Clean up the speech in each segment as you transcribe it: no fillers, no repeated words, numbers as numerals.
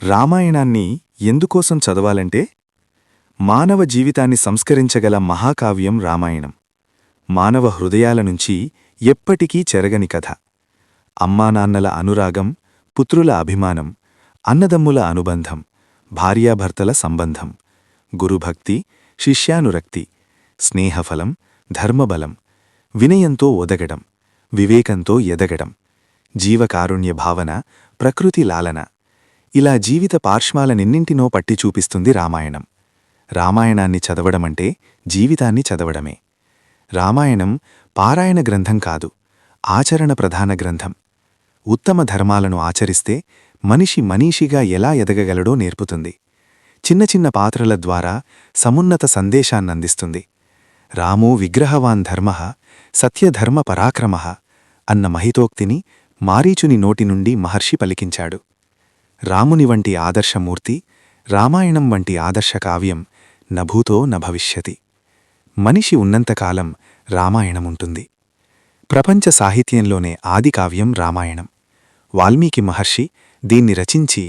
రామాయణాన్ని ఎందుకోసం చదవాలంటే మానవ జీవితాన్ని సంస్కరించగల మహాకావ్యం రామాయణం. మానవ హృదయాల నుంచి ఎప్పటికీ చెరగని కథ. అమ్మానాన్నల అనురాగం, పుత్రుల అభిమానం, అన్నదమ్ముల అనుబంధం, భార్యాభర్తల సంబంధం, గురుభక్తి, శిష్యానురక్తి, స్నేహఫలం, ధర్మబలం, వినయంతో ఒదగడం, వివేకంతో ఎదగడం, జీవకారుణ్య భావన, ప్రకృతి లాలన, ఇలా జీవిత పార్శ్వాలనెన్నింటినో పట్టి చూపిస్తుంది రామాయణం. రామాయణాన్ని చదవడమంటే జీవితాన్ని చదవడమే. రామాయణం పారాయణ గ్రంథం కాదు, ఆచరణ ప్రధాన గ్రంథం. ఉత్తమ ధర్మాలను ఆచరిస్తే మనిషి మనీషిగా ఎలా ఎదగగలడో నేర్పుతుంది. చిన్న చిన్న పాత్రల ద్వారా సమున్నత సందేశాన్నందిస్తుంది. రామో విగ్రహవాన్ ధర్మః సత్యధర్మ పరాక్రమః అన్న మహితోక్తిని మారీచుని నోటి నుండి మహర్షి పలికించాడు. రాముని వంటి ఆదర్శమూర్తి, రామాయణం వంటి ఆదర్శకావ్యం నభూతో నభవిష్యతి. మనిషి ఉన్నంతకాలం రామాయణముంటుంది. ప్రపంచ సాహిత్యంలోనే ఆదికావ్యం రామాయణం. వాల్మీకి మహర్షి దీన్ని రచించి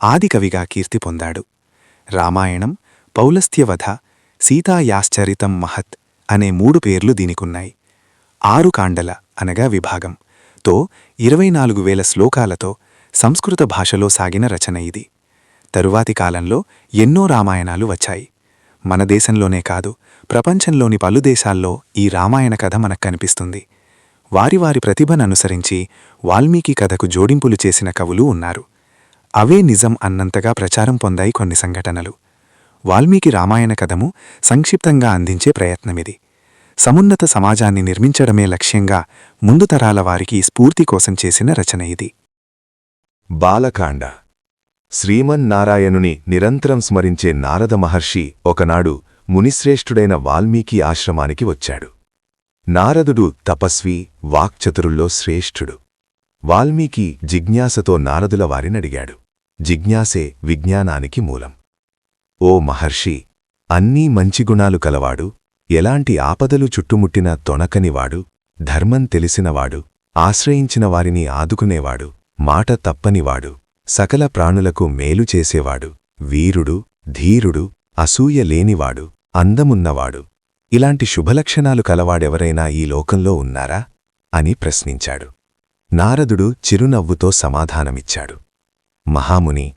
ఆదికవిగా కీర్తి పొందాడు. రామాయణం, పౌలస్త్యవధ, సీతాయాశ్చరితం మహత్ అనే 3 పేర్లు దీనికున్నాయి. 6 కాండల అనగా విభాగం తో 24,000 శ్లోకాలతో సంస్కృత భాషలో సాగిన రచన ఇది. తరువాతి కాలంలో ఎన్నో రామాయణాలు వచ్చాయి. మన దేశంలోనే కాదు, ప్రపంచంలోని పలు దేశాల్లో ఈ రామాయణ కథ మనకు కనిపిస్తుంది. వారి వారి ప్రతిభననుసరించి వాల్మీకి కథకు జోడింపులు చేసిన కవులు ఉన్నారు. అవే నిజం అన్నంతగా ప్రచారం పొందాయి కొన్ని సంఘటనలు. వాల్మీకి రామాయణ కథము సంక్షిప్తంగా అందించే ప్రయత్నమిది. సమున్నత సమాజాన్ని నిర్మించడమే లక్ష్యంగా ముందు తరాల వారికి స్ఫూర్తి కోసం చేసిన రచన ఇది. బాలకాండ. శ్రీమన్నారాయణుని నిరంతరం స్మరించే నారద మహర్షి ఒకనాడు మునిశ్రేష్ఠుడైన వాల్మీకి ఆశ్రమానికి వచ్చాడు. నారదుడు తపస్వి, వాక్చతురుల్లో శ్రేష్ఠుడు. వాల్మీకి జిజ్ఞాసతో నారదుల వారినడిగాడు. జిజ్ఞాసే విజ్ఞానానికి మూలం. ఓ మహర్షి, అన్నీ మంచి గుణాలు కలవాడు, ఎలాంటి ఆపదలు చుట్టుముట్టినా తొణకనివాడు, ధర్మం తెలిసినవాడు, ఆశ్రయించిన వారిని ఆదుకునేవాడు, మాట తప్పనివాడు, సకల ప్రాణులకు మేలు చేసేవాడు, వీరుడు, ధీరుడు, అసూయ లేనివాడు, అందమున్నవాడు, ఇలాంటి శుభలక్షణాలు కలవాడెవరైనా ఈ లోకంలో ఉన్నారా అని ప్రశ్నించాడు. నారదుడు చిరునవ్వుతో సమాధానమిచ్చాడు. మహాముని,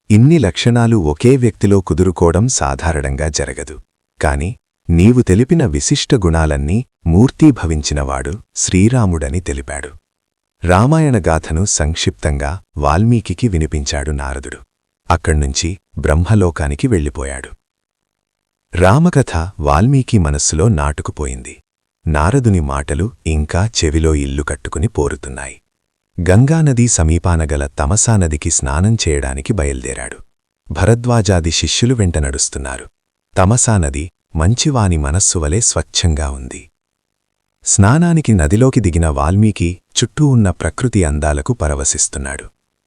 ఇన్ని లక్షణాలు ఒకే వ్యక్తిలో కుదురుకోవడం సాధారణంగా జరగదు. కాని నీవు తెలిపిన విశిష్ట గుణాలన్నీ మూర్తీభవించినవాడు శ్రీరాముడని తెలిపాడు. రామాయణ గాథను సంక్షిప్తంగా వాల్మీకి వినిపించాడు నారదుడు. అక్కడ్నుంచి బ్రహ్మలోకానికి వెళ్ళిపోయాడు. రామకథ వాల్మీకి మనస్సులో నాటుకుపోయింది. నారదుని మాటలు ఇంకా చెవిలో ఇల్లు కట్టుకుని పోరుతున్నాయి. గంగానదీ సమీపానగల తమసానదికి స్నానం చేయడానికి బయల్దేరాడు. భరద్వాజాది శిష్యులు వెంట నడుస్తున్నారు. తమసానది మంచివాని మనస్సువలే స్వచ్ఛంగా ఉంది. స్నానానికి నదిలోకి దిగిన వాల్మీకి చుట్టూ ఉన్న ప్రకృతి అందాలకు పరవశిస్తున్నాడు.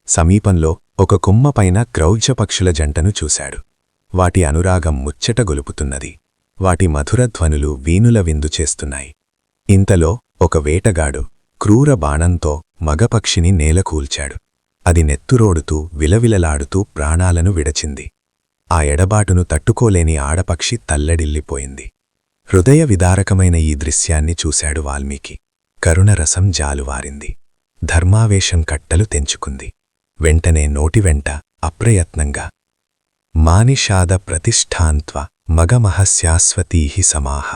సమీపంలో ఒక కొమ్మపైన క్రౌంచపక్షుల జంటను చూశాడు. వాటి అనురాగం ముచ్చట గొలుపుతున్నది. వాటి మధురధ్వనులు వీనుల విందు చేస్తున్నాయి. ఇంతలో ఒక వేటగాడు క్రూర బాణంతో మగపక్షిని నేలకూల్చాడు. అది నెత్తురోడుతూ విలవిలలాడుతూ ప్రాణాలను విడచింది. ఆ ఎడబాటును తట్టుకోలేని ఆడపక్షి తల్లడిల్లిపోయింది. హృదయ విదారకమైన ఈ దృశ్యాన్ని చూశాడు వాల్మీకి. కరుణరసం జాలువారింది. ధర్మావేశం కట్టలు తెంచుకుంది. వెంటనే నోటివెంట అప్రయత్నంగా మానిషాద ప్రతిష్ఠాన్త్వ మగమహస్యాస్వతీహి సమాహ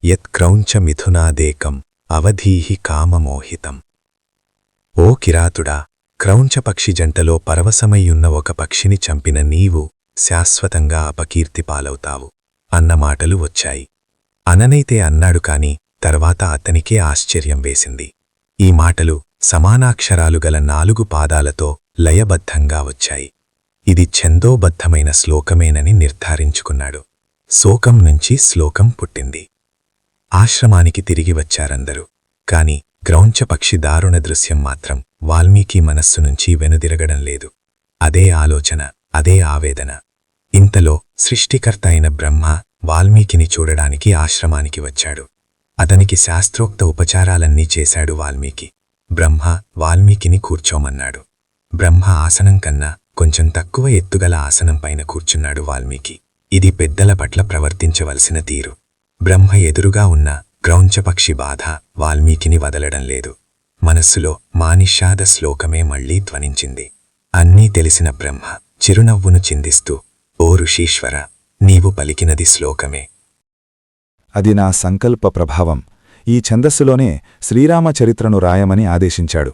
యత్క్రౌంచ మిథునాదేకం అవధీహి కామమోహితం. ఓ కిరాతుడా, క్రౌంచపక్షి జంటలో పరవశమయ్యున్న ఒక పక్షిని చంపిన నీవు శాశ్వతంగా అపకీర్తి పాలవుతావు అన్న మాటలు వచ్చాయి. అననైతే అన్నాడు కాని తర్వాత అతనికే ఆశ్చర్యం వేసింది. ఈ మాటలు సమానాక్షరాలు గల 4 పాదాలతో లయబద్ధంగా వచ్చాయి. ఇది ఛందోబద్ధమైన శ్లోకమేనని నిర్ధారించుకున్నాడు. శోకం నుంచి శ్లోకం పుట్టింది. ఆశ్రమానికి తిరిగి వచ్చారందరూ. కాని క్రౌంచపక్షి దారుణ దృశ్యం మాత్రం వాల్మీకి మనస్సు నుంచి వెనుదిరగడం లేదు. అదే ఆలోచన, అదే ఆవేదన. ఇంతలో సృష్టికర్త అయిన బ్రహ్మ వాల్మీకిని చూడడానికి ఆశ్రమానికి వచ్చాడు. అతనికి శాస్త్రోక్త ఉపచారాలన్నీ చేశాడు వాల్మీకి. బ్రహ్మ వాల్మీకిని కూర్చోమన్నాడు. బ్రహ్మ ఆసనం కన్నా కొంచెం తక్కువ ఎత్తుగల ఆసనం పైన కూర్చున్నాడు వాల్మీకి. ఇది పెద్దల పట్ల ప్రవర్తించవలసిన తీరు. బ్రహ్మ ఎదురుగా ఉన్న క్రౌంచపక్షి బాధ వాల్మీకిని వదలడం లేదు. మనస్సులో మానిషాద శ్లోకమే మళ్లీ ధ్వనించింది. అన్నీ తెలిసిన బ్రహ్మ చిరునవ్వును చిందిస్తూ, ఓ ఋషీశ్వర, నీవు పలికినది శ్లోకమే. అది నా సంకల్ప ప్రభావం. ఈ ఛందస్సులోనే శ్రీరామచరిత్రను రాయమని ఆదేశించాడు.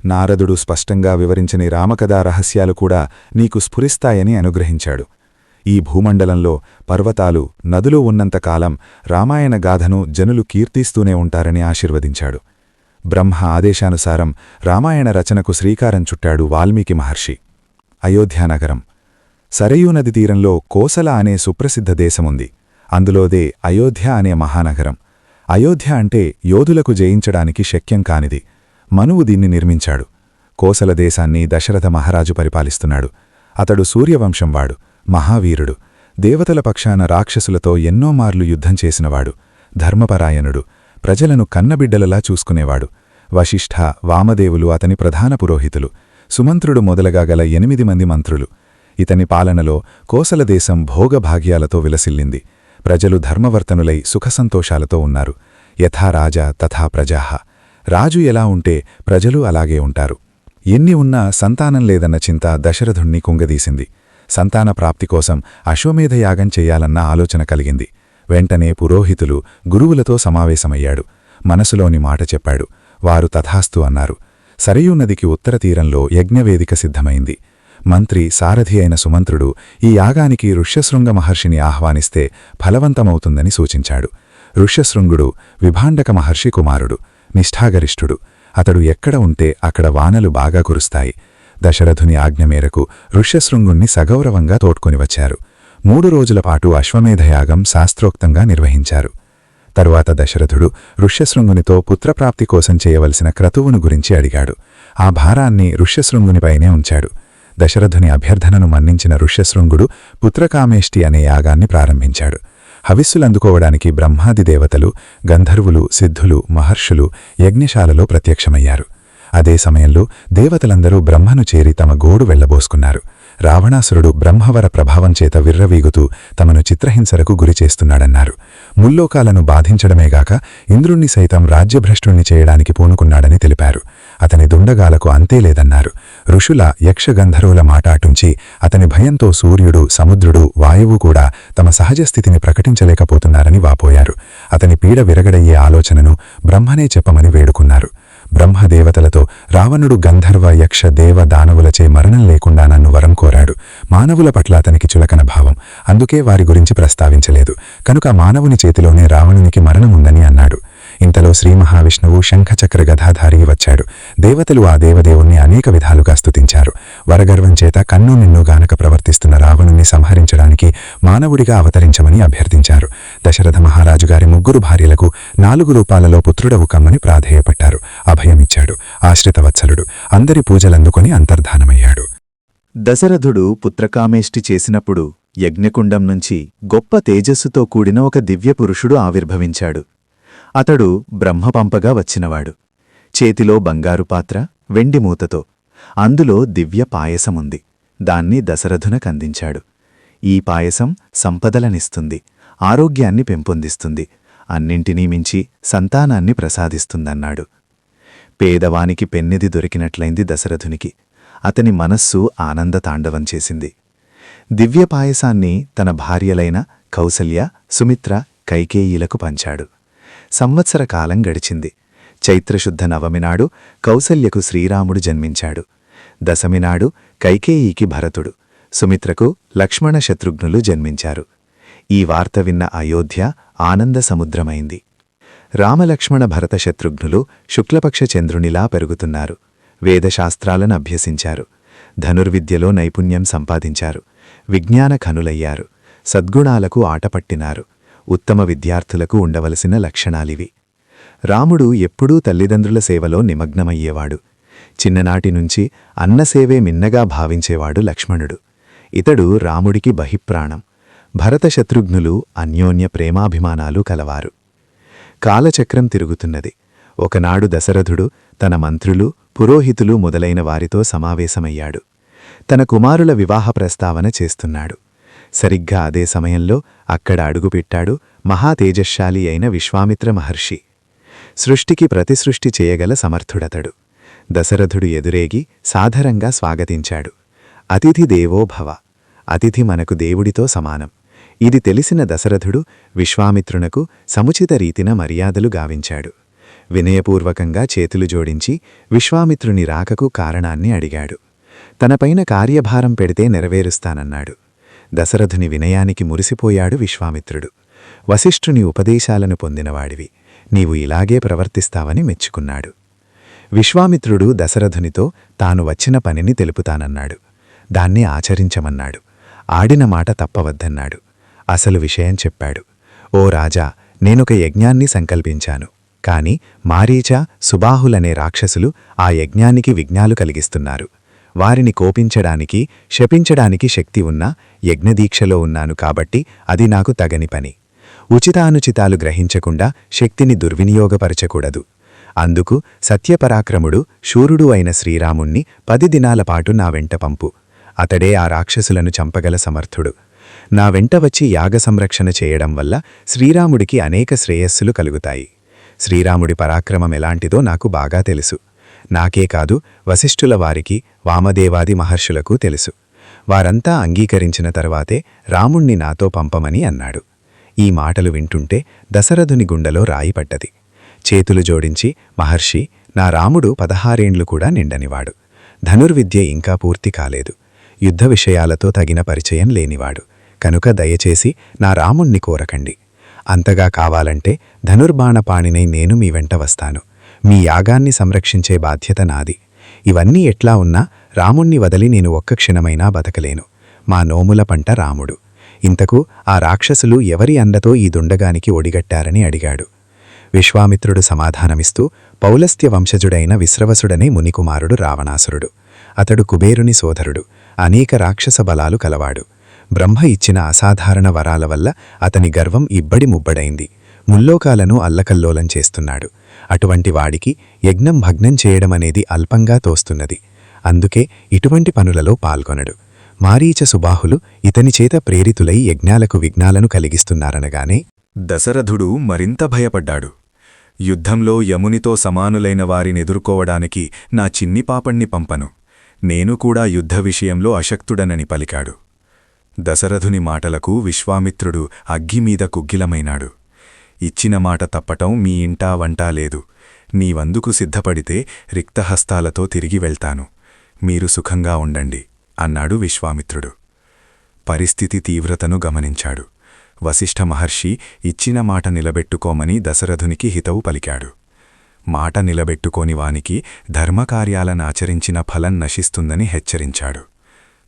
నారదుడు స్పష్టంగా వివరించని రామకథా రహస్యాలు కూడా నీకు స్ఫురిస్తాయని అనుగ్రహించాడు. ఈ భూమండలంలో పర్వతాలు, నదులు ఉన్నంతకాలం రామాయణ గాథను జనులు కీర్తిస్తూనే ఉంటారని ఆశీర్వదించాడు. బ్రహ్మ ఆదేశానుసారం రామాయణ రచనకు శ్రీకారం చుట్టాడు వాల్మీకి మహర్షి. అయోధ్యానగరం. సరయూ నది తీరంలో కోసల అనే సుప్రసిద్ధ దేశముంది. అందులోదే అయోధ్య అనే మహానగరం. అయోధ్య అంటే యోధులకు జయించడానికి శక్యం కానిది. మనువు దీన్ని నిర్మించాడు. కోసల దేశాన్ని దశరథ మహారాజు పరిపాలిస్తున్నాడు. అతడు సూర్యవంశంవాడు, మహావీరుడు, దేవతల పక్షాన రాక్షసులతో ఎన్నో మార్లు యుద్ధం చేసినవాడు, ధర్మపరాయణుడు, ప్రజలను కన్నబిడ్డలలా చూసుకునేవాడు. వశిష్ఠ, వామదేవులు అతని ప్రధాన పురోహితులు, సుమంత్రుడు మొదలగా గల 8 మంది మంత్రులు. ఇతని పాలనలో కోసల దేశం భోగభాగ్యాలతో విలసిల్లింది. ప్రజలు ధర్మవర్తనులై సుఖసంతోషాలతో ఉన్నారు. యథా రాజా తథా ప్రజాః. రాజు ఎలా ఉంటే ప్రజలు అలాగే ఉంటారు. ఎన్ని ఉన్నా సంతానం లేదన్న చింత దశరథుణ్ణి కుంగదీసింది. సంతాన ప్రాప్తి కోసం అశ్వమేధయాగం చెయ్యాలన్న ఆలోచన కలిగింది. వెంటనే పురోహితులు, గురువులతో సమావేశమయ్యాడు. మనసులోని మాట చెప్పాడు. వారు తథాస్తు అన్నారు. సరయూ నదికి ఉత్తర తీరంలో యజ్ఞవేదిక సిద్ధమైంది. మంత్రి, సారథి అయిన సుమంత్రుడు ఈ యాగానికి ఋష్యశృంగ మహర్షిని ఆహ్వానిస్తే ఫలవంతమవుతుందని సూచించాడు. ఋష్యశృంగుడు విభాండక మహర్షి కుమారుడు, నిష్ఠాగరిష్ఠుడు. అతడు ఎక్కడ ఉంటే అక్కడ వానలు బాగా కురుస్తాయి. దశరథుని ఆజ్ఞ మేరకు ఋష్యశృంగుణ్ణి సగౌరవంగా తోడ్కొనివచ్చారు. 3 రోజులపాటు అశ్వమేధయాగం శాస్త్రోక్తంగా నిర్వహించారు. తరువాత దశరథుడు ఋష్యశృంగునితో పుత్రప్రాప్తి కోసం చేయవలసిన క్రతువును గురించి అడిగాడు. ఆ భారాన్ని ఋష్యశృంగునిపైనే ఉంచాడు. దశరథుని అభ్యర్థనను మన్నించిన ఋష్యశృంగుడు పుత్రకామేష్టి అనే యాగాన్ని ప్రారంభించాడు. హవిస్సులందుకోవడానికి బ్రహ్మాది దేవతలు, గంధర్వులు, సిద్ధులు, మహర్షులు యజ్ఞశాలలో ప్రత్యక్షమయ్యారు. అదే సమయంలో దేవతలందరూ బ్రహ్మను చేరి తమ గోడు వెళ్లబోసుకున్నారు. రావణాసురుడు బ్రహ్మవర ప్రభావం చేత విర్రవీగుతూ తమను చిత్రహింసలకు గురిచేస్తున్నాడన్నారు. ముల్లోకాలను బాధించడమేగాక ఇంద్రుణ్ణి సైతం రాజ్యభ్రష్టుణ్ణి చేయడానికి పూనుకున్నాడని తెలిపారు. అతని దుండగాలకు అంతేలేదన్నారు. ఋషుల, యక్షగంధర్వుల మాటాటుంచి అతని భయంతో సూర్యుడు, సముద్రుడు, వాయువు కూడా తమ సహజస్థితిని ప్రకటించలేకపోతున్నారని వాపోయారు. అతని పీడ విరగడయ్యే ఆలోచనను బ్రహ్మనే చెప్పమని వేడుకున్నారు. బ్రహ్మదేవతలతో రావణుడు గంధర్వ, యక్ష, దేవ, దానవులచే మరణం లేకుండా నన్ను వరం కోరాడు. మానవుల పట్ల అతనికి చులకన భావం. అందుకే వారి గురించి ప్రస్తావించలేదు. కనుక మానవుని చేతిలోనే రావణునికి మరణముందని అన్నాడు. ఇంతలో శ్రీ మహావిష్ణువు శంఖచక్ర గదాధారి వచ్చాడు. దేవతలు ఆ దేవదేవుణ్ణి అనేక విధాలుగా స్తుతించారు. వరగర్వం చేత కన్ను నిన్నుగానక ప్రవర్తిస్తున్న రావణుణ్ణి సంహరించడానికి మానవుడిగా అవతరించమని అభ్యర్థించారు. దశరథ మహారాజుగారి 3 భార్యలకు 4 రూపాలలో పుత్రుడవు కమ్మని ప్రాధేయపట్టారు. అభయమిచ్చాడు. ఆశ్రితవత్సలుడు. అందరి పూజలందుకొని అంతర్ధానమయ్యాడు. దశరథుడు పుత్రకామేష్టి చేసినప్పుడు యజ్ఞకుండం నుంచి గొప్ప తేజస్సుతో కూడిన ఒక దివ్యపురుషుడు ఆవిర్భవించాడు. అతడు బ్రహ్మ పంపగా వచ్చినవాడు. చేతిలో బంగారు పాత్ర, వెండి మూతతో. అందులో దివ్య పాయసముంది. దాన్ని దశరథునకందించాడు. ఈ పాయసం సంపదలనిస్తుంది, ఆరోగ్యాన్ని పెంపొందిస్తుంది, అన్నింటినీ మించి సంతానాన్ని ప్రసాదిస్తుందన్నాడు. పేదవానికి పెన్నిది దొరికినట్లయింది దశరథునికి. అతని మనస్సు ఆనందతాండవం చేసింది. దివ్యపాయసాన్ని తన భార్యలైన కౌసల్య, సుమిత్ర, కైకేయీలకు పంచాడు. సంవత్సర కాలం గడిచింది. చైత్రశుద్ధ నవమినాడు కౌసల్యకు శ్రీరాముడు జన్మించాడు. దశమినాడు కైకేయీకి భరతుడు, సుమిత్రకు లక్ష్మణ శత్రుఘ్నులు జన్మించారు. ఈ వార్త విన్న అయోధ్య ఆనంద సముద్రమైంది. రామలక్ష్మణ భరత శత్రుఘ్నులు శుక్లపక్ష చంద్రునిలా పెరుగుతున్నారు. వేదశాస్త్రాలను అభ్యసించారు. ధనుర్విద్యలో నైపుణ్యం సంపాదించారు. విజ్ఞాన ఖనులయ్యారు. సద్గుణాలకు ఆటపట్టినారు. ఉత్తమ విద్యార్థులకు ఉండవలసిన లక్షణాలివి. రాముడు ఎప్పుడూ తల్లిదండ్రుల సేవలో నిమగ్నమయ్యేవాడు. చిన్ననాటినుంచి అన్నసేవే మిన్నగా భావించేవాడు లక్ష్మణుడు. ఇతడు రాముడికి బహిప్రాణం. భరత శత్రుఘ్నులు అన్యోన్య ప్రేమాభిమానాలు కలవారు. కాలచక్రం తిరుగుతున్నది. ఒకనాడు దశరథుడు తన మంత్రులు, పురోహితులు మొదలైన వారితో సమావేశమయ్యాడు. తన కుమారుల వివాహ ప్రస్తావన చేస్తున్నాడు. సరిగ్గా అదే సమయంలో అక్కడ అడుగుపెట్టాడు మహాతేజశ్శాలి అయిన విశ్వామిత్ర మహర్షి. సృష్టికి ప్రతిసృష్టి చేయగల సమర్థుడతడు. దశరథుడు ఎదురేగి సాదరంగా స్వాగతించాడు. అతిథి దేవో భవ. అతిథి మనకు దేవుడితో సమానం. ఇది తెలిసిన దశరథుడు విశ్వామిత్రునకు సముచిత రీతిన మర్యాదలు గావించాడు. వినయపూర్వకంగా చేతులు జోడించి విశ్వామిత్రుని రాకకు కారణాన్ని అడిగాడు. తనపైన కార్యభారం పెడితే నెరవేరుస్తానన్నాడు. దశరథుని వినయానికి మురిసిపోయాడు విశ్వామిత్రుడు. వశిష్ఠుని ఉపదేశాలను పొందినవాడివి, నీవు ఇలాగే ప్రవర్తిస్తావని మెచ్చుకున్నాడు. విశ్వామిత్రుడు దశరథునితో తాను వచ్చిన పనిని తెలుపుతానన్నాడు. దాన్ని ఆచరించమన్నాడు. ఆడిన మాట తప్పవద్దన్నాడు. అసలు విషయం చెప్పాడు. ఓ రాజా, నేనొక యజ్ఞాన్ని సంకల్పించాను. కాని మారీచ, సుబాహులనే రాక్షసులు ఆ యజ్ఞానికి విఘ్నాలు కలిగిస్తున్నారు. వారిని కోపించడానికి, శపించడానికి శక్తి ఉన్నా యజ్ఞదీక్షలో ఉన్నాను కాబట్టి అది నాకు తగని పని. ఉచితానుచితాలు గ్రహించకుండా శక్తిని దుర్వినియోగపరచకూడదు. అందుకు సత్యపరాక్రముడు, శూరుడు అయిన శ్రీరాముణ్ణి 10 దినాలపాటు నా వెంట పంపు. అతడే ఆ రాక్షసులను చంపగల సమర్థుడు. నా వెంట వచ్చి యాగ సంరక్షణ చేయడం వల్ల శ్రీరాముడికి అనేక శ్రేయస్సులు కలుగుతాయి. శ్రీరాముడి పరాక్రమం ఎలాంటిదో నాకు బాగా తెలుసు. నాకే కాదు, వశిష్ఠుల వారికి, వామదేవాది మహర్షులకు తెలుసు. వారంతా అంగీకరించిన తరువాతే రాముణ్ణి నాతో పంపమని అన్నాడు. ఈ మాటలు వింటుంటే దశరథుని గుండెలో రాయిపడ్డది. చేతులు జోడించి, మహర్షి, నా రాముడు 16 ఏండ్లు కూడా నిండనివాడు. ధనుర్విద్య ఇంకా పూర్తి కాలేదు. యుద్ధ విషయాలతో తగిన పరిచయం లేనివాడు. కనుక దయచేసి నా రాముణ్ణి కోరకండి. అంతగా కావాలంటే ధనుర్బాణపాణినై నేను మీ వెంట వస్తాను. మీ యాగాన్ని సంరక్షించే బాధ్యత నాది. ఇవన్నీ ఎట్లా ఉన్నా రాముణ్ణి వదలి నేను ఒక్క క్షణమైనా బతకలేను. మా నోముల పంట రాముడు. ఇంతకు ఆ రాక్షసులు ఎవరి అండతో ఈ దుండగానికి ఒడిగట్టారని అడిగాడు. విశ్వామిత్రుడు సమాధానమిస్తూ, పౌలస్త్య వంశజుడైన విశ్రవసుడనే మునికుమారుడు రావణాసురుడు. అతడు కుబేరుని సోదరుడు. అనేక రాక్షస బలాలు కలవాడు. బ్రహ్మ ఇచ్చిన అసాధారణ వరాల వల్ల అతని గర్వం ఇబ్బడి ముబ్బడైంది. ముల్లోకాలను అల్లకల్లోలం చేస్తున్నాడు. అటువంటి వాడికి యజ్ఞం భగ్నం చేయడమనేది అల్పంగా తోస్తున్నది. అందుకే ఇటువంటి పనులలో పాల్గొనడు. మారీచ, సుబాహులు ఇతని చేత ప్రేరితులై యజ్ఞాలకు విఘ్నాలను కలిగిస్తున్నారనగానే దశరథుడు మరింత భయపడ్డాడు. యుద్ధంలో యమునితో సమానులైన వారినెదుర్కోవడానికి నా చిన్ని పాపణ్ణి పంపను. నేను కూడా యుద్ధ విషయంలో అశక్తుడనని పలికాడు. దశరథుని మాటలకు విశ్వామిత్రుడు అగ్గిమీద కుగ్గిలమైనాడు. ఇచ్చిన మాట తప్పటం మీ ఇంటా వంటా లేదు. నీవందుకు సిద్ధపడితే రిక్తహస్తాలతో తిరిగి వెళ్తాను. మీరు సుఖంగా ఉండండి అన్నాడు విశ్వామిత్రుడు. పరిస్థితి తీవ్రతను గమనించాడు. వశిష్ఠ మహర్షి ఇచ్చిన మాట నిలబెట్టుకోమని దశరథునికి హితవు పలికాడు. మాట నిలబెట్టుకోని వానికి ధర్మకార్యాలనాచరించిన ఫలం నశిస్తుందని హెచ్చరించాడు.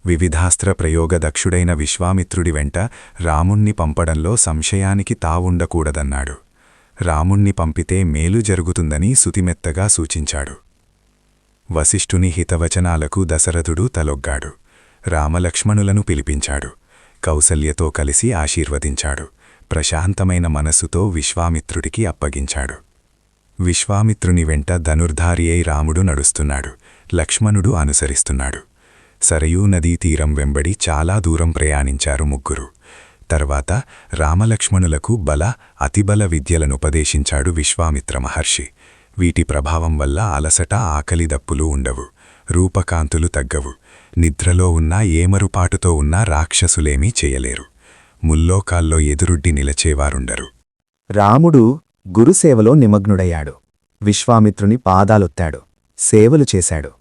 వివిధాస్త్ర ప్రయోగ దక్షుడైన విశ్వామిత్రుడి వెంట రాముణ్ణి పంపడంలో సంశయానికి తావుండకూడదన్నాడు. రాముణ్ణి పంపితే మేలు జరుగుతుందని సుతిమెత్తగా సూచించాడు. వశిష్ఠుని హితవచనాలకు దశరథుడు తలొగ్గాడు. రామలక్ష్మణులను పిలిపించాడు. కౌసల్యతో కలిసి ఆశీర్వదించాడు. ప్రశాంతమైన మనస్సుతో విశ్వామిత్రుడికి అప్పగించాడు. విశ్వామిత్రుని వెంట ధనుర్ధారి అయి రాముడు నడుస్తున్నాడు. లక్ష్మణుడు అనుసరిస్తున్నాడు. సరయూ నదీ తీరం వెంబడి చాలా దూరం ప్రయాణించారు ముగ్గురు. తర్వాత రామలక్ష్మణులకు బల, అతిబల విద్యలనుపదేశించాడు విశ్వామిత్ర మహర్షి. వీటి ప్రభావం వల్ల అలసట, ఆకలి దప్పులు ఉండవు. రూపకాంతులు తగ్గవు. నిద్రలో ఉన్నా ఏమరుపాటుతో ఉన్నా రాక్షసులేమీ చేయలేరు. ముల్లోకాల్లో ఎదురుడ్డి నిలచేవారుండరు. రాముడు గురుసేవలో నిమగ్నుడయ్యాడు. విశ్వామిత్రుని పాదాలొత్తాడు. సేవలు చేశాడు.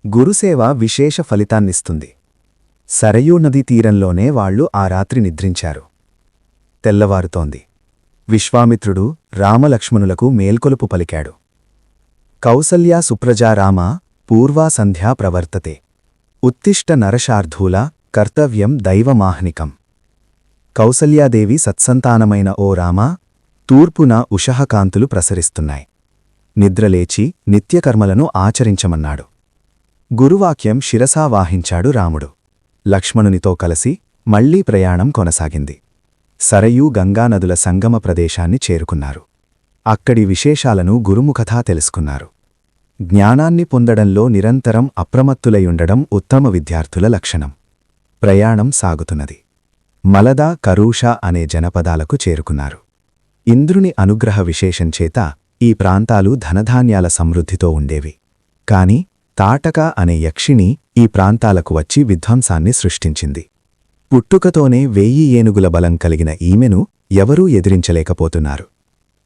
గురుసేవ విశేష ఫలితాన్నిస్తుంది. సరయూ నదీ తీరంలోనే వాళ్లు ఆ రాత్రి నిద్రించారు. తెల్లవారుతోంది. విశ్వామిత్రుడు రామలక్ష్మణులకు మేల్కొలుపు పలికాడు. కౌసల్యా సుప్రజా రామ పూర్వా సంధ్యా ప్రవర్తతే. ఉత్తిష్ట నరశార్ధూల కర్తవ్యం దైవమాహ్నికం. కౌసల్యాదేవి సత్సంతానమైన ఓ రామా, తూర్పున ఉషహకాంతులు ప్రసరిస్తున్నాయి. నిద్రలేచి నిత్యకర్మలను ఆచరించమన్నాడు. గురువాక్యం శిరసావాహించాడు రాముడు. లక్ష్మణునితో కలిసి మళ్లీ ప్రయాణం కొనసాగింది. సరయూ గంగానదుల సంగమ ప్రదేశాన్ని చేరుకున్నారు. అక్కడి విశేషాలను గురుముఖతా తెలుసుకున్నారు. జ్ఞానాన్ని పొందడంలో నిరంతరం అప్రమత్తులయుండడం ఉత్తమ విద్యార్థుల లక్షణం. ప్రయాణం సాగుతున్నది. మలద, కరూష అనే జనపదాలకు చేరుకున్నారు. ఇంద్రుని అనుగ్రహ విశేషంచేత ఈ ప్రాంతాలు ధనధాన్యాల సమృద్ధితో ఉండేవి. కాని తాటక అనే యక్షిణి ఈ ప్రాంతాలకు వచ్చి విధ్వంసాన్ని సృష్టించింది. పుట్టుకతోనే 1000 ఏనుగుల బలం కలిగిన ఈమెను ఎవరూ ఎదిరించలేకపోతున్నారు.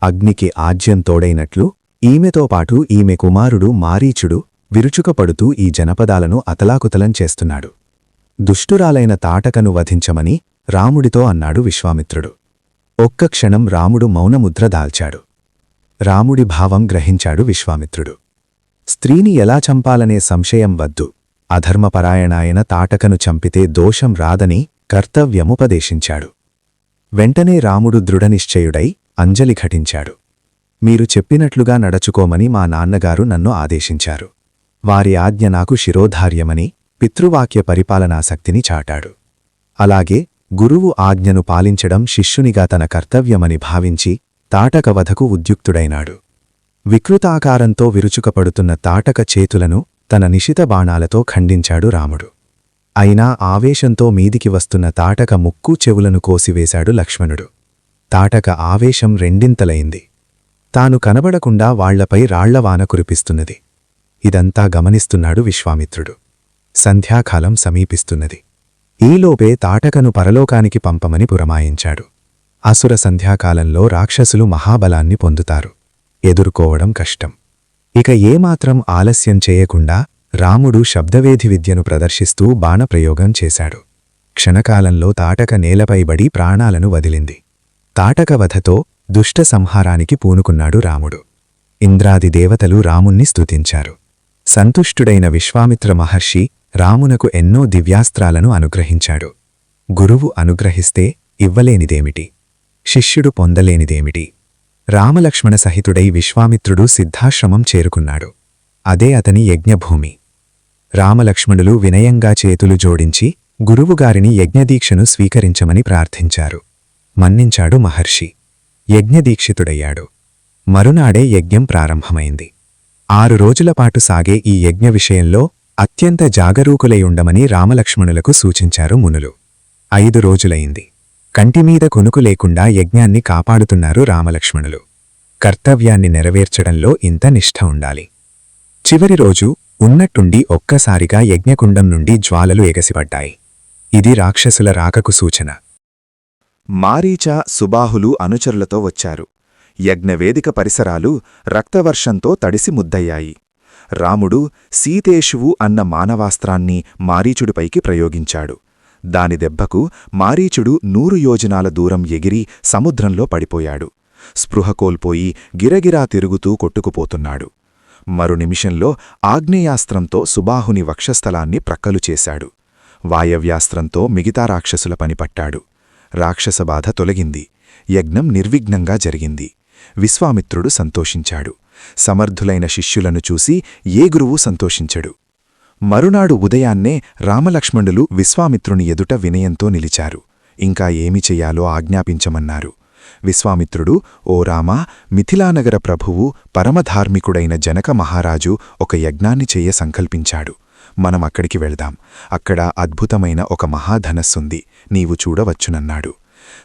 అగ్నికి ఆజ్యం తోడైనట్లు ఈమెతో పాటు ఈమె కుమారుడు మారీచుడు విరుచుకపడుతూ ఈ జనపదాలను అతలాకుతలం చేస్తున్నాడు. దుష్టురాలైన తాటకను వధించమని రాముడితో అన్నాడు విశ్వామిత్రుడు. ఒక్క క్షణం రాముడు మౌనముద్ర దాల్చాడు. రాముడి భావం గ్రహించాడు విశ్వామిత్రుడు. స్త్రీని ఎలా చంపాలనే సంశయం వద్దు, అధర్మపరాయణాయన తాటకను చంపితే దోషం రాదని కర్తవ్యముపదేశించాడు. వెంటనే రాముడు దృఢనిశ్చయుడై అంజలి ఘటించాడు. మీరు చెప్పినట్లుగా నడచుకోమని మా నాన్నగారు నన్ను ఆదేశించారు. వారి ఆజ్ఞ నాకు శిరోధార్యమని పితృవాక్య పరిపాలనాశక్తిని చాటాడు. అలాగే గురువు ఆజ్ఞను పాలించడం శిష్యునిగా తన కర్తవ్యమని భావించి తాటకవధకు ఉద్యుక్తుడైనాడు. వికృతాకారంతో విరుచుకపడుతున్న తాటక చేతులను తన నిశిత బాణాలతో ఖండించాడు రాముడు. అయినా ఆవేశంతో మీదికి వస్తున్న తాటక ముక్కు చెవులను కోసివేశాడు లక్ష్మణుడు. తాటక ఆవేశం రెండింతలైంది. తాను కనబడకుండా వాళ్లపై రాళ్లవాన కురిపిస్తున్నది. ఇదంతా గమనిస్తున్నాడు విశ్వామిత్రుడు. సంధ్యాకాలం సమీపిస్తున్నది. ఈలోపే తాటకను పరలోకానికి పంపమని పురమాయించాడు. అసుర సంధ్యాకాలంలో రాక్షసులు మహాబలాన్ని పొందుతారు. ఎదుర్కోవడం కష్టం. ఇక ఏమాత్రం ఆలస్యం చేయకుండా రాముడు శబ్దవేధి విద్యను ప్రదర్శిస్తూ బాణప్రయోగం చేశాడు. క్షణకాలంలో తాటక నేలపైబడి ప్రాణాలను వదిలింది. తాటకవధతో దుష్ట సంహారానికి పూనుకున్నాడు రాముడు. ఇంద్రాది దేవతలు రాముణ్ణి స్తుతించారు. సంతుష్టుడైన విశ్వామిత్ర మహర్షి రామునకు ఎన్నో దివ్యాస్త్రాలను అనుగ్రహించాడు. గురువు అనుగ్రహిస్తే ఇవ్వలేనిదేమిటి? శిష్యుడు పొందలేనిదేమిటి? రామలక్ష్మణ సహితుడై విశ్వామిత్రుడు సిద్ధాశ్రమం చేరుకున్నాడు. అదే అతని యజ్ఞభూమి. రామలక్ష్మణులు వినయంగా చేతులు జోడించి గురువుగారిని యజ్ఞదీక్షను స్వీకరించమని ప్రార్థించారు. మన్నించాడు మహర్షి. యజ్ఞదీక్షితుడయ్యాడు. మరునాడే యజ్ఞం ప్రారంభమైంది. 6 రోజులపాటు సాగే ఈ యజ్ఞ విషయంలో అత్యంత జాగరూకులై రామలక్ష్మణులకు సూచించారు మునులు. 5 రోజులైంది. కంటిమీద కొనుకు లేకుండా యజ్ఞాన్ని కాపాడుతున్నారు రామలక్ష్మణులు. కర్తవ్యాన్ని నెరవేర్చడంలో ఇంత నిష్ఠ ఉండాలి. చివరి రోజు ఉన్నట్టుండి ఒక్కసారిగా యజ్ఞకుండం నుండి జ్వాలలు ఎగసిపడ్డాయి. ఇది రాక్షసుల రాకకు సూచన. మారీచ, సుబాహులు అనుచరులతో వచ్చారు. యజ్ఞవేదిక పరిసరాలు రక్తవర్షంతో తడిసి ముద్దయ్యాయి. రాముడు సీతేషువు అన్న మానవాస్త్రాన్ని మారీచుడిపైకి ప్రయోగించాడు. దాని దెబ్బకు మారీచుడు 100 యోజనాల దూరం ఎగిరి సముద్రంలో పడిపోయాడు. స్పృహ కోల్పోయి గిరగిరా తిరుగుతూ కొట్టుకుపోతున్నాడు. మరు నిమిషంలో ఆగ్నేయాస్త్రంతో సుబాహుని వక్షస్థలాన్ని ప్రక్కలు చేశాడు. వాయవ్యాస్త్రంతో మిగతా రాక్షసుల పనిపట్టాడు. రాక్షసబాధ తొలగింది. యజ్ఞం నిర్విఘ్నంగా జరిగింది. విశ్వామిత్రుడు సంతోషించాడు. సమర్థులైన శిష్యులను చూసి ఏ గురువు సంతోషించడు. మరునాడు ఉదయాన్నే రామలక్ష్మణులు విశ్వామిత్రుని ఎదుట వినయంతో నిలిచారు. ఇంకా ఏమి చెయ్యాలో ఆజ్ఞాపించమన్నారు. విశ్వామిత్రుడు, ఓ రామా, మిథిలానగర ప్రభువు పరమధార్మికుడైన జనక మహారాజు ఒక యజ్ఞాన్ని చెయ్య సంకల్పించాడు. మనం అక్కడికి వెళ్దాం. అక్కడ అద్భుతమైన ఒక మహాధనస్సుంది, నీవు చూడవచ్చునన్నాడు.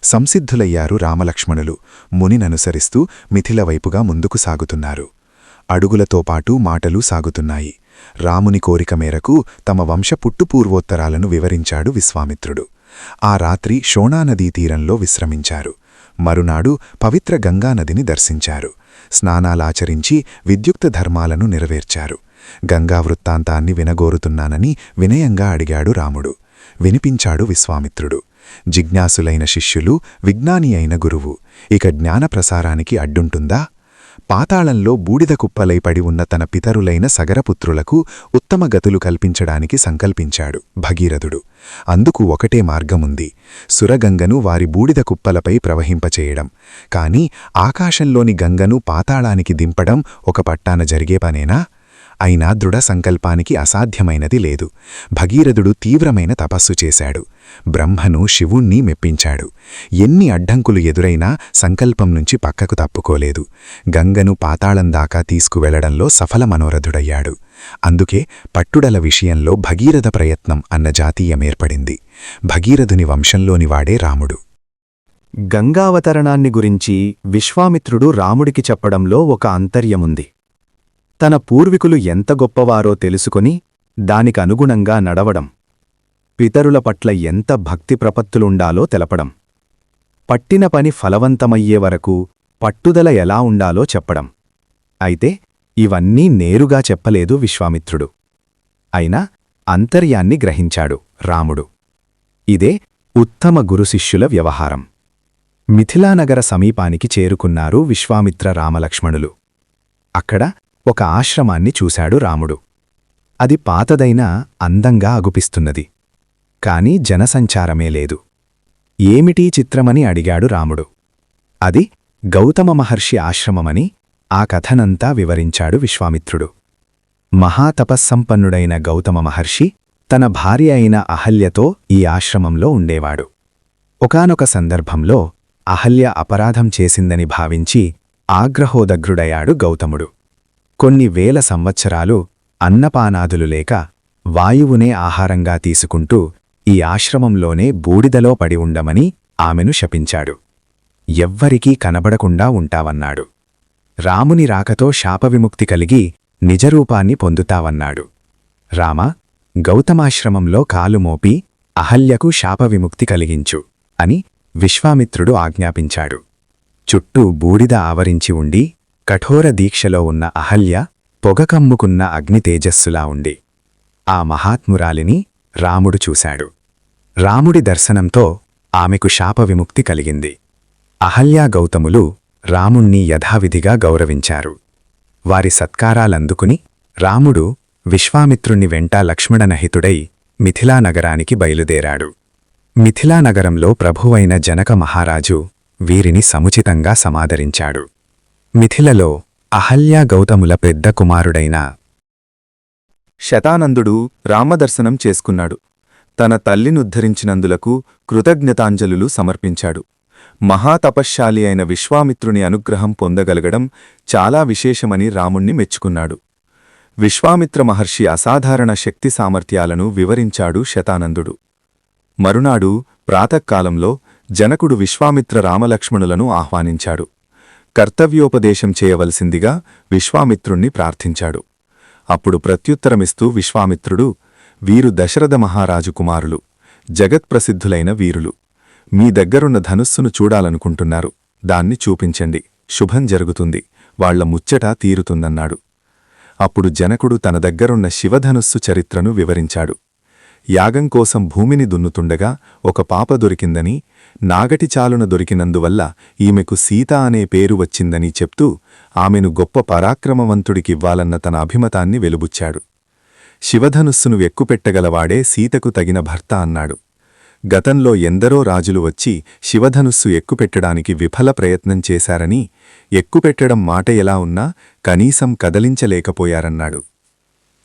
సంసిద్ధులయ్యారు రామలక్ష్మణులు. మునిననుసరిస్తూ మిథిల వైపుగా ముందుకు సాగుతున్నారు. అడుగులతో పాటు మాటలు సాగుతున్నాయి. రాముని కోరిక మేరకు తమ వంశ పుట్టుపూర్వోత్తరాలను వివరించాడు విశ్వామిత్రుడు. ఆ రాత్రి శోణానదీ తీరంలో విశ్రమించారు. మరునాడు పవిత్ర గంగానదిని దర్శించారు. స్నానాలాచరించి విద్యుక్త ధర్మాలను నెరవేర్చారు. గంగా వృత్తాంతాన్ని వినగోరుతున్నానని వినయంగా అడిగాడు రాముడు. వినిపించాడు విశ్వామిత్రుడు. జిజ్ఞాసులైన శిష్యులు, విజ్ఞాని అయిన గురువు. ఇక జ్ఞానప్రసారానికి అడ్డుంటుందా? పాతాళంలో బూడిద కుప్పలై పడి ఉన్న తన పితరులైన సగరపుత్రులకు ఉత్తమ గతులు కల్పించడానికి సంకల్పించాడు భగీరథుడు. అందుకు ఒకటే మార్గముంది. సురగంగను వారి బూడిద కుప్పలపై ప్రవహింపచేయడం. కాని ఆకాశంలోని గంగను పాతాళానికి దింపడం ఒక పట్టాన జరిగే పనేనా? అయినా దృఢ సంకల్పానికి అసాధ్యమైనది లేదు. భగీరథుడు తీవ్రమైన తపస్సు చేశాడు. బ్రహ్మను శివుణ్ణి మెప్పించాడు. ఎన్ని అడ్డంకులు ఎదురైనా సంకల్పం నుంచి పక్కకు తప్పుకోలేదు. గంగను పాతాళం దాకా తీసుకువెళ్లడంలో సఫల మనోరథుడయ్యాడు. అందుకే పట్టుడల విషయంలో భగీరథ ప్రయత్నం అన్న జాతీయమేర్పడింది. భగీరథుని వంశంలోనివాడే రాముడు. గంగావతరణాన్ని గురించి విశ్వామిత్రుడు రాముడికి చెప్పడంలో ఒక అంతర్యముంది. తన పూర్వీకులు ఎంత గొప్పవారో తెలుసుకొని దానికనుగుణంగా నడవడం, పితరుల పట్ల ఎంత భక్తి ప్రపత్తులుండాలో తెలపడం, పట్టిన పని ఫలవంతమయ్యే వరకు పట్టుదల ఎలా ఉండాలో చెప్పడం. అయితే ఇవన్నీ నేరుగా చెప్పలేదు విశ్వామిత్రుడు. అయినా అంతర్యాన్ని గ్రహించాడు రాముడు. ఇదే ఉత్తమ గురుశిష్యుల వ్యవహారం. మిథిలానగర సమీపానికి చేరుకున్నారు విశ్వామిత్ర రామలక్ష్మణులు. అక్కడ ఒక ఆశ్రమాన్ని చూశాడు రాముడు. అది పాతదైనా అందంగా అగుపిస్తున్నది. కాని జనసంచారమే లేదు. ఏమిటీ చిత్రమని అడిగాడు రాముడు. అది గౌతమ మహర్షి ఆశ్రమమని ఆ కథనంతా వివరించాడు విశ్వామిత్రుడు. మహాతపస్సంపన్నుడైన గౌతమ మహర్షి తన భార్య అయిన అహల్యతో ఈ ఆశ్రమంలో ఉండేవాడు. ఒకానొక సందర్భంలో అహల్య అపరాధం చేసిందని భావించి ఆగ్రహోదగ్రుడయ్యాడు గౌతముడు. కొన్ని వేల సంవత్సరాలు అన్నపానాదులు లేక వాయువునే ఆహారంగా తీసుకుంటూ ఈ ఆశ్రమంలోనే బూడిదలో పడి ఉండమని ఆమెను శపించాడు. ఎవ్వరికీ కనబడకుండా ఉంటావన్నాడు. రాముని రాకతో శాపవిముక్తి కలిగి నిజరూపాన్ని పొందుతావన్నాడు. రామ, గౌతమాశ్రమంలో కాలుమోపి అహల్యకు శాపవిముక్తి కలిగించు అని విశ్వామిత్రుడు ఆజ్ఞాపించాడు. చుట్టూ బూడిద ఆవరించి ఉండి కఠోర దీక్షలో ఉన్న అహల్య పొగకమ్ముకున్న అగ్నితేజస్సులా ఉండి ఆ మహాత్మురాలిని రాముడు చూశాడు. రాముడి దర్శనంతో ఆమెకు శాపవిముక్తి కలిగింది. అహల్యా గౌతములు రాముణ్ణి యథావిధిగా గౌరవించారు. వారి సత్కారాలందుకుని రాముడు విశ్వామిత్రుణ్ణి వెంట లక్ష్మణనహితుడై మిథిలానగరానికి బయలుదేరాడు. మిథిలానగరంలో ప్రభువైన జనక మహారాజు వీరిని సముచితంగా సమాదరించాడు. మిథిలలో అహల్యా గౌతముల పెద్ద కుమారుడైన శతానందుడు రామదర్శనం చేసుకున్నాడు. తన తల్లినుద్ధరించినందులకు కృతజ్ఞతాంజలులు సమర్పించాడు. మహాతపశ్శాలి అయిన విశ్వామిత్రుని అనుగ్రహం పొందగలగడం చాలా విశేషమని రాముణ్ణి మెచ్చుకున్నాడు. విశ్వామిత్ర మహర్షి అసాధారణ శక్తి సామర్థ్యాలను వివరించాడు శతానందుడు. మరునాడు ప్రాతకాలంలో జనకుడు విశ్వామిత్ర రామలక్ష్మణులను ఆహ్వానించాడు. కర్తవ్యోపదేశం చేయవలసిందిగా విశ్వామిత్రుణ్ణి ప్రార్థించాడు. అప్పుడు ప్రత్యుత్తరమిస్తూ విశ్వామిత్రుడు, వీరు దశరథ మహారాజు కుమారులు, జగత్ప్రసిద్ధులైన వీరులు. మీ దగ్గరున్న ధనుస్సును చూడాలనుకుంటున్నారు. దాన్ని చూపించండి, శుభం జరుగుతుంది, వాళ్ల ముచ్చట తీరుతుందన్నాడు. అప్పుడు జనకుడు తన దగ్గరున్న శివధనుస్సు చరిత్రను వివరించాడు. యాగం కోసం భూమిని దున్నుతుండగా ఒక పాప దొరికిందని, నాగటి చాలున దొరికినందువల్ల ఈమెకు సీత అనే పేరు వచ్చిందని చెప్తూ ఆమెను గొప్ప పరాక్రమవంతుడికివ్వాలన్న తన అభిమతాన్ని వెలుబుచ్చాడు. శివధనుస్సును ఎక్కుపెట్టగలవాడే సీతకు తగిన భర్త అన్నాడు. గతంలో ఎందరో రాజులు వచ్చి శివధనుస్సు ఎక్కుపెట్టడానికి విఫల ప్రయత్నం చేశారని, ఎక్కుపెట్టడం మాట ఎలా ఉన్నా కనీసం కదలించలేకపోయారన్నాడు.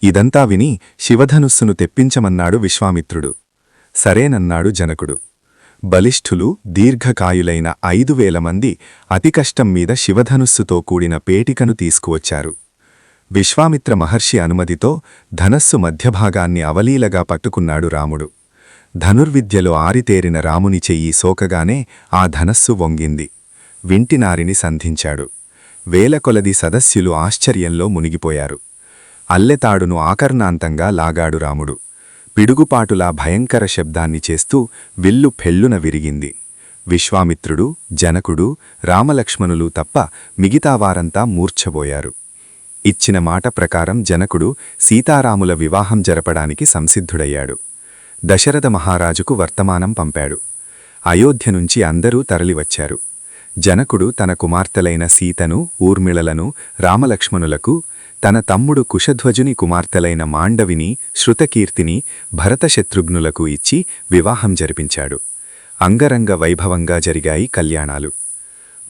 ఇదంతా విని శివధనుస్సును తెప్పించమన్నాడు విశ్వామిత్రుడు. సరేనన్నాడు జనకుడు. బలిష్ఠులు, దీర్ఘకాయులైన 5,000 మంది అతి కష్టం మీద శివధనుస్సుతో కూడిన పేటికను తీసుకువచ్చారు. విశ్వామిత్ర మహర్షి అనుమతితో ధనస్సు మధ్యభాగాన్ని అవలీలగా పట్టుకున్నాడు రాముడు. ధనుర్విద్యలో ఆరితేరిన రాముని చెయ్యి సోకగానే ఆ ధనస్సు వంగింది. వింటినారిని సంధించాడు. వేలకొలది సదస్యులు ఆశ్చర్యంలో మునిగిపోయారు. అల్లెతాడును ఆకర్ణాంతంగా లాగాడు రాముడు. పిడుగుపాటులా భయంకర శబ్దాన్ని చేస్తూ విల్లు ఫెళ్లున విరిగింది. విశ్వామిత్రుడు, జనకుడు, రామలక్ష్మణులు తప్ప మిగతావారంతా మూర్ఛబోయారు. ఇచ్చిన మాట ప్రకారం జనకుడు సీతారాముల వివాహం జరపడానికి సంసిద్ధుడయ్యాడు. దశరథ మహారాజుకు వర్తమానం పంపాడు. అయోధ్య నుంచి అందరూ తరలివచ్చారు. జనకుడు తన కుమార్తెలైన సీతను, ఊర్మిళలను రామలక్ష్మణులకు, తన తమ్ముడు కుశధ్వజుని కుమార్తెలైన మాండవిని, శృతకీర్తిని భరతశత్రుఘ్నులకు ఇచ్చి వివాహం జరిపించాడు. అంగరంగ వైభవంగా జరిగాయి కళ్యాణాలు.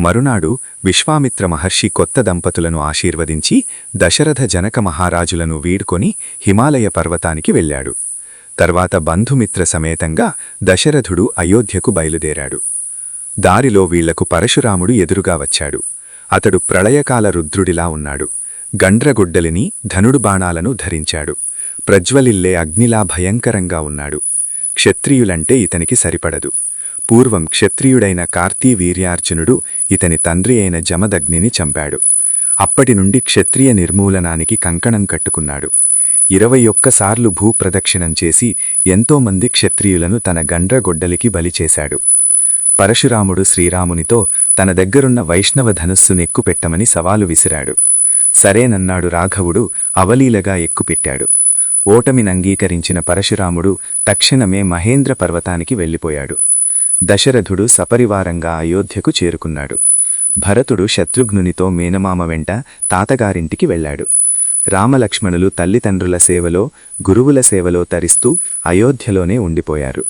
మరునాడు విశ్వామిత్ర మహర్షి కొత్త దంపతులను ఆశీర్వదించి దశరథ జనక మహారాజులను వీడ్కొని హిమాలయ పర్వతానికి వెళ్ళాడు. తర్వాత బంధుమిత్ర సమేతంగా దశరథుడు అయోధ్యకు బయలుదేరాడు. దారిలో వీళ్లకు పరశురాముడు ఎదురుగా వచ్చాడు. అతడు ప్రళయకాల రుద్రుడిలా ఉన్నాడు. గండ్రగొడ్డలిని ధనుడు బాణాలను ధరించాడు. ప్రజ్వలిల్లే అగ్నిలా భయంకరంగా ఉన్నాడు. క్షత్రియులంటే ఇతనికి సరిపడదు. పూర్వం క్షత్రియుడైన కార్తీవీర్యార్జునుడు ఇతని తండ్రి అయిన జమదగ్నిని చంపాడు. అప్పటినుండి క్షత్రియ నిర్మూలనానికి కంకణం కట్టుకున్నాడు. 21 సార్లు భూప్రదక్షిణం చేసి ఎంతోమంది క్షత్రియులను తన గండ్రగొడ్డలికి బలిచేశాడు. పరశురాముడు శ్రీరామునితో తన దగ్గరున్న వైష్ణవ ధనుస్సును ఎక్కుపెట్టమని సవాలు విసిరాడు. సరేనన్నాడు రాఘవుడు. అవలీలగా ఎక్కుపెట్టాడు. ఓటమినంగీకరించిన పరశురాముడు తక్షణమే మహేంద్ర పర్వతానికి వెళ్ళిపోయాడు. దశరథుడు సపరివారంగా అయోధ్యకు చేరుకున్నాడు. భరతుడు శత్రుఘ్నునితో మేనమామ వెంట తాతగారింటికి వెళ్ళాడు. రామలక్ష్మణులు తల్లిదండ్రుల సేవలో గురువుల సేవలో తరిస్తూ అయోధ్యలోనే ఉండిపోయారు.